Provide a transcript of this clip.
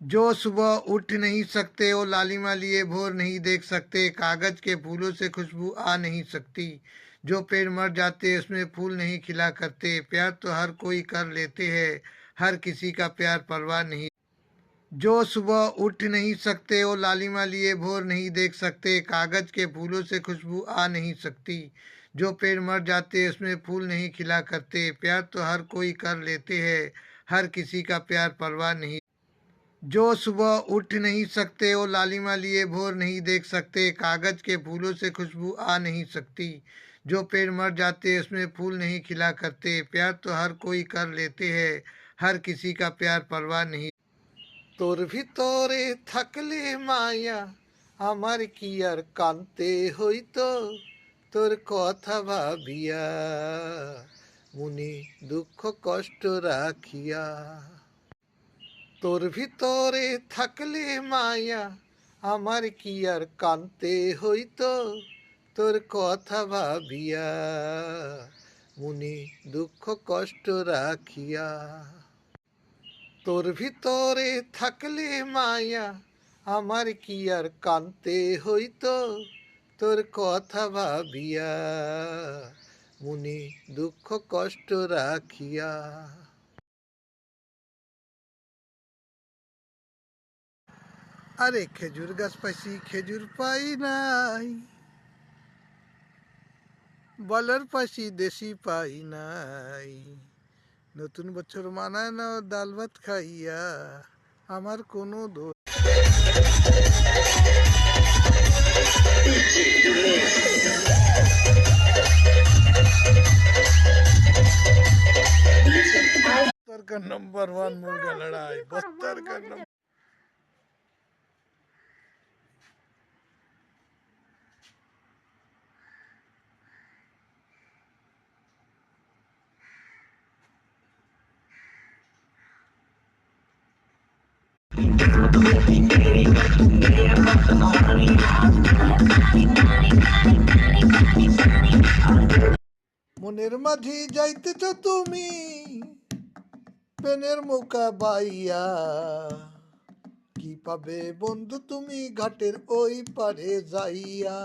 जो सुबह उठ नहीं सकते वो लालिमा लिए भोर नहीं देख सकते, कागज के फूलों से खुशबू आ नहीं सकती। जो पेड़ मर जाते उसमें फूल नहीं खिला करते, प्यार तो हर कोई कर लेते हैं, हर किसी का प्यार परवाह नहीं। जो सुबह उठ नहीं सकते वो लालिमा लिए भोर नहीं देख सकते, कागज के फूलों से खुशबू आ नहीं सकती। जो पेड़ मर जाते उसमें फूल नहीं खिला करते, प्यार तो हर कोई कर लेते हैं, हर किसी का प्यार परवाह नहीं। जो सुबह उठ नहीं सकते वो लालिमा लिए भोर नहीं देख सकते, कागज के फूलों से खुशबू आ नहीं सकती। जो पेड़ मर जाते उसमें फूल नहीं खिला करते, प्यार तो हर कोई कर लेते हैं, हर किसी का प्यार परवाह नहीं। তোর ভিতরে থাকলে মায়া আমার কি আর কানতে হইতো, তোর কথা ভাবিয়া মনে দুঃখ কষ্ট রাখিয়া। তোর ভিতরে থাকলে মায়া আমার কি আর কানতে হইতো, তোর কথা ভাবিয়া মনে দুঃখ কষ্ট রাখিয়া। তোর ভিতরে থাকলে মায়া আমার কি আর কানতে হইতো, তোর কথা ভাবিয়া মনে দুঃখ কষ্ট রাখিয়া। আরে খেজুর গাছ পাইছি খেজুর পাই নাই, বলার পাইছি দেশি পাই নাই। নতুন বছর মানায় না ডাল ভাত খাইয়া, আমার কোনো দোষ। बस्तर का नंबर 1 मुर्गा लड़ाई, बस्तर का नंबर। মনের মাঝি যাইতেছ তুমি পেনের মুখা বাইয়া, কি পাবে বন্ধু তুমি ঘাটের ওই পারে যাইয়া।